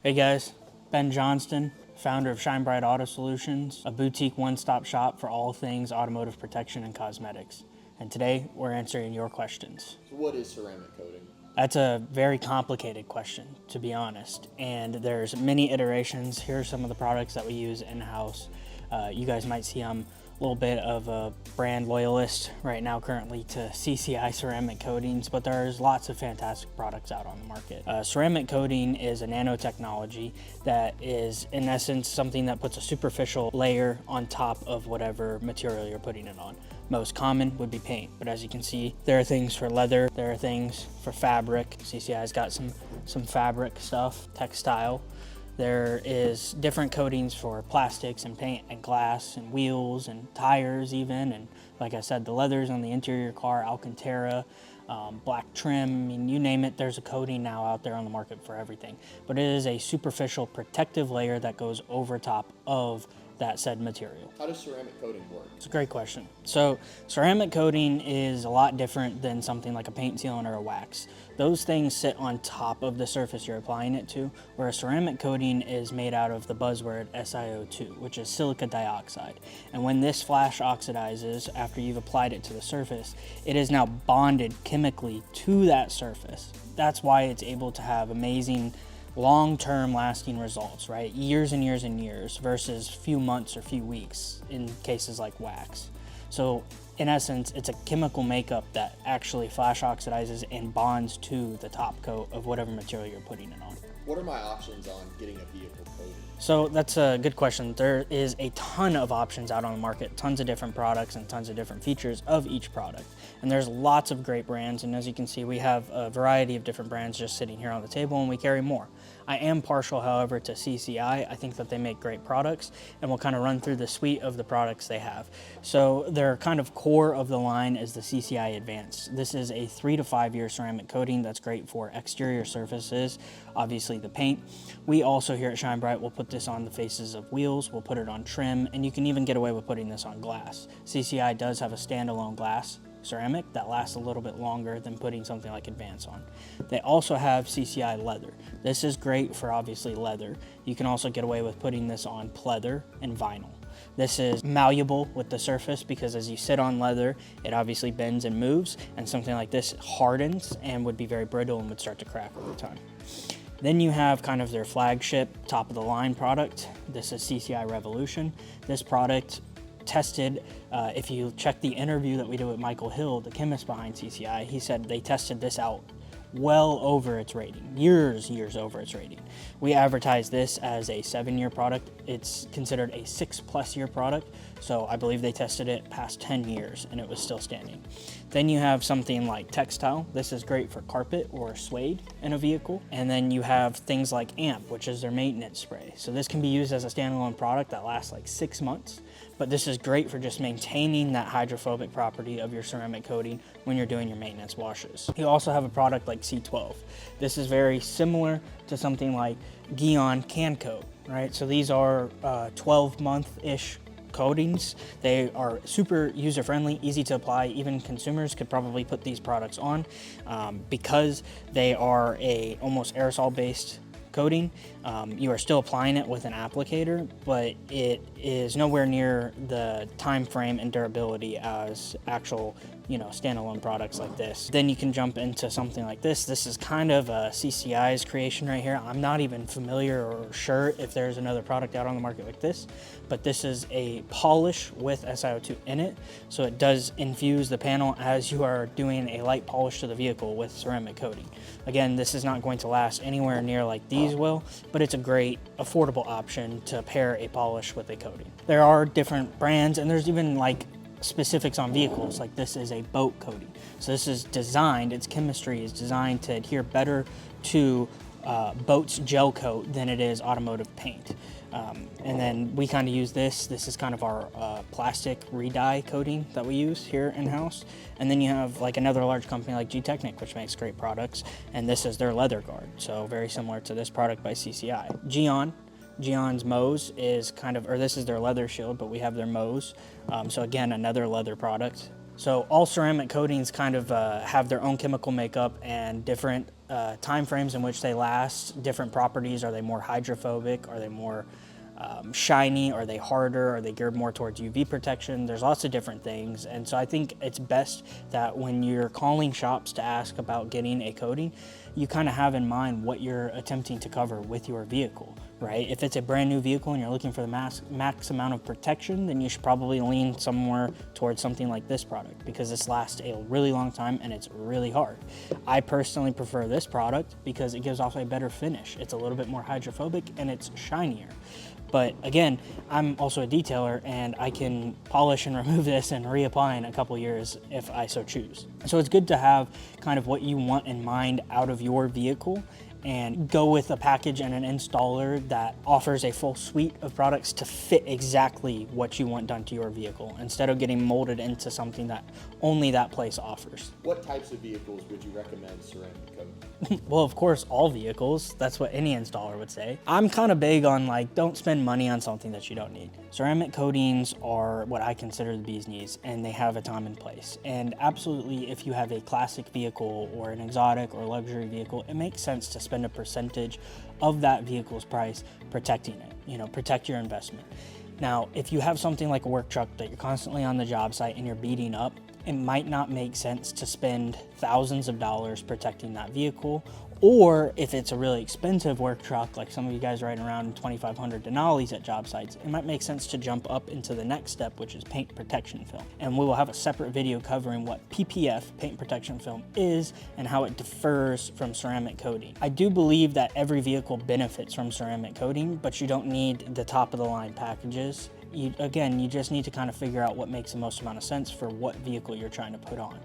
Hey guys, Ben Johnston, founder of Shine Bright Auto Solutions, a boutique one-stop shop for all things automotive protection and cosmetics. And today we're answering your questions. So what is ceramic coating? That's a very complicated question, to be honest. And there's many iterations. Here are some of the products that we use in-house. You guys might see I'm a little bit of a brand loyalist right now currently to CCI ceramic coatings, but there's lots of fantastic products out on the market. Ceramic coating is a nanotechnology that is in essence something that puts a superficial layer on top of whatever material you're putting it on. Most common would be paint, but as you can see, there are things for leather, there are things for fabric. CCI's got some fabric stuff, textile. There is different coatings for plastics and paint and glass and wheels and tires even. And like I said, the leathers on the interior car, Alcantara, black trim, I mean, you name it, there's a coating now out there on the market for everything. But it is a superficial protective layer that goes over top of that said material. How does ceramic coating work? It's a great question. So ceramic coating is a lot different than something like a paint sealant or a wax. Those things sit on top of the surface you're applying it to, where a ceramic coating is made out of the buzzword SiO2, which is silica dioxide. And when this flash oxidizes after you've applied it to the surface, it is now bonded chemically to that surface. That's why it's able to have amazing long-term lasting results, right? Years and years and years versus few months or few weeks in cases like wax. So in essence, it's a chemical makeup that actually flash oxidizes and bonds to the top coat of whatever material you're putting it on. What are my options on getting a vehicle coated? So that's a good question. There is a ton of options out on the market, tons of different products and tons of different features of each product. And there's lots of great brands. And as you can see, we have a variety of different brands just sitting here on the table, and we carry more. I am partial, however, to CCI. I think that they make great products, and we'll kind of run through the suite of the products they have. So their kind of core of the line is the CCI Advanced. This is a 3 to 5 year ceramic coating that's great for exterior surfaces, obviously the paint. We also here at Shine Bright will put this on the faces of wheels, we'll put it on trim, and you can even get away with putting this on glass. CCI does have a standalone glass ceramic that lasts a little bit longer than putting something like Advance on. They also have CCI leather. This is great for obviously leather. You can also get away with putting this on pleather and vinyl. This is malleable with the surface because as you sit on leather, it obviously bends and moves, and something like this hardens and would be very brittle and would start to crack over time. Then you have kind of their flagship top of the line product. This is CCI Revolution. This product tested, if you check the interview that we did with Michael Hill, the chemist behind CCI, he said they tested this out well over its rating, years over its rating. We advertise this as a 7-year product. It's considered a 6+ year product. So I believe they tested it past 10 years and it was still standing. Then you have something like textile. This is great for carpet or suede in a vehicle. And then you have things like AMP, which is their maintenance spray. So this can be used as a standalone product that lasts like 6 months. But this is great for just maintaining that hydrophobic property of your ceramic coating when you're doing your maintenance washes. You also have a product like C12. This is very similar to something like Gion Can Coat, right? So these are 12-month-ish coatings. They are super user-friendly, easy to apply. Even consumers could probably put these products on because they are a almost aerosol-based coating. You are still applying it with an applicator, but it is nowhere near the time frame and durability as actual, standalone products like this. Then you can jump into something like this. This is kind of a CCI's creation right here. I'm not even familiar or sure if there's another product out on the market like this, but this is a polish with SiO2 in it. So it does infuse the panel as you are doing a light polish to the vehicle with ceramic coating. Again, this is not going to last anywhere near like these will, but it's a great affordable option to pair a polish with a coating. There are different brands, and there's even like specifics on vehicles, like this is a boat coating. So this is designed, its chemistry is designed to adhere better to boat's gel coat than it is automotive paint. And then we kind of use this. This is kind of our plastic re-dye coating that we use here in-house. And then you have like another large company like G-Technic, which makes great products. And this is their leather guard. So very similar to this product by CCI. Gion's Mose is kind of, or this is their leather shield, but we have their Mose. So again, another leather product. So all ceramic coatings kind of have their own chemical makeup and different time frames in which they last, different properties. Are they more hydrophobic? Are they more shiny? Are they harder? Are they geared more towards UV protection? There's lots of different things. And so I think it's best that when you're calling shops to ask about getting a coating, you kind of have in mind what you're attempting to cover with your vehicle, right? If it's a brand new vehicle and you're looking for the max amount of protection, then you should probably lean somewhere towards something like this product, because this lasts a really long time and it's really hard. I personally prefer this product because it gives off a better finish. It's a little bit more hydrophobic and it's shinier. But again, I'm also a detailer and I can polish and remove this and reapply in a couple years if I so choose. So it's good to have kind of what you want in mind out of your vehicle and go with a package and an installer that offers a full suite of products to fit exactly what you want done to your vehicle, instead of getting molded into something that only that place offers. What types of vehicles would you recommend ceramic coating? Well, of course, all vehicles. That's what any installer would say. I'm kind of big on like, don't spend money on something that you don't need. Ceramic coatings are what I consider the bee's knees, and they have a time and place. And absolutely, if you have a classic vehicle or an exotic or luxury vehicle, it makes sense to spend a percentage of that vehicle's price protecting it, protect your investment. Now, if you have something like a work truck that you're constantly on the job site and you're beating up, it might not make sense to spend thousands of dollars protecting that vehicle. Or if it's a really expensive work truck, like some of you guys riding around in 2,500 Denali's at job sites, it might make sense to jump up into the next step, which is paint protection film. And we will have a separate video covering what PPF, paint protection film, is and how it differs from ceramic coating. I do believe that every vehicle benefits from ceramic coating, but you don't need the top of the line packages. You just need to kind of figure out what makes the most amount of sense for what vehicle you're trying to put on.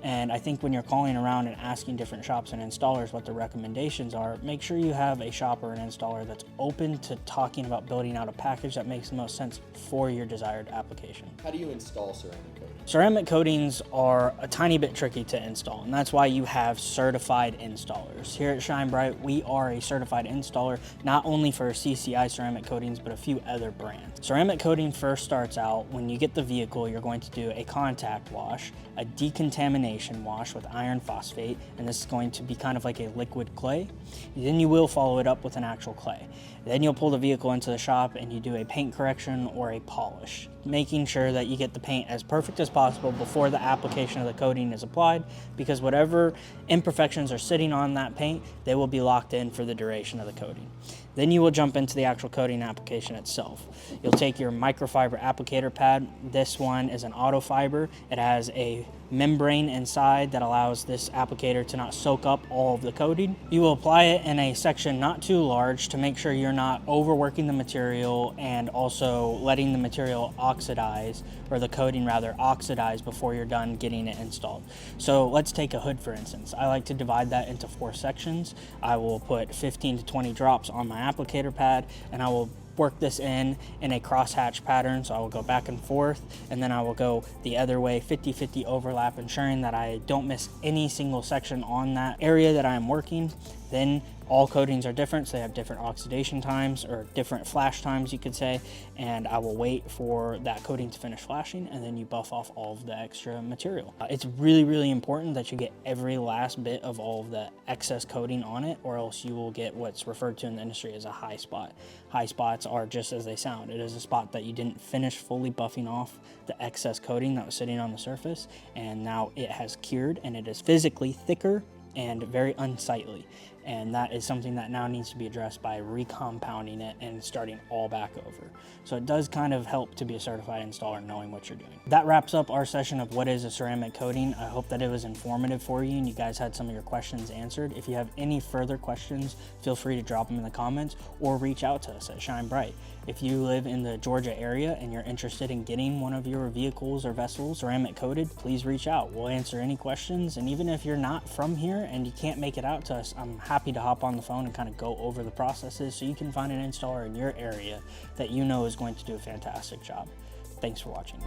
And I think when you're calling around and asking different shops and installers what the recommendations are, make sure you have a shop or an installer that's open to talking about building out a package that makes the most sense for your desired application. How do you install ceramic coating? Ceramic coatings are a tiny bit tricky to install, and that's why you have certified installers. Here at Shine Bright, we are a certified installer, not only for CCI ceramic coatings, but a few other brands. Ceramic coating first starts out when you get the vehicle. You're going to do a contact wash, a decontamination wash with iron phosphate, and this is going to be kind of like a liquid clay. Then you will follow it up with an actual clay. Then you'll pull the vehicle into the shop and you do a paint correction or a polish, making sure that you get the paint as perfect as possible before the application of the coating is applied, because whatever imperfections are sitting on that paint, they will be locked in for the duration of the coating. Then you will jump into the actual coating application itself. You'll take your microfiber applicator pad. This one is an auto fiber. It has a membrane inside that allows this applicator to not soak up all of the coating. You will apply it in a section not too large to make sure you're not overworking the material and also letting the material oxidize, or the coating rather oxidize, before you're done getting it installed. So let's take a hood for instance. I like to divide that into 4 sections. I will put 15 to 20 drops on my applicator pad, and I will work this in a crosshatch pattern. So I will go back and forth, and then I will go the other way, 50-50 overlap, ensuring that I don't miss any single section on that area that I am working. Then all coatings are different, so they have different oxidation times, or different flash times you could say, and I will wait for that coating to finish flashing, and then you buff off all of the extra material. It's really, really important that you get every last bit of all of the excess coating on it, or else you will get what's referred to in the industry as a high spot. High spots are just as they sound. It is a spot that you didn't finish fully buffing off the excess coating that was sitting on the surface, and now it has cured and it is physically thicker and very unsightly. And that is something that now needs to be addressed by recompounding it and starting all back over. So it does kind of help to be a certified installer knowing what you're doing. That wraps up our session of what is a ceramic coating. I hope that it was informative for you and you guys had some of your questions answered. If you have any further questions, feel free to drop them in the comments or reach out to us at Shine Bright. If you live in the Georgia area and you're interested in getting one of your vehicles or vessels ceramic coated, please reach out. We'll answer any questions. And even if you're not from here and you can't make it out to us, I'm happy to hop on the phone and kind of go over the processes so you can find an installer in your area that you know is going to do a fantastic job. Thanks for watching.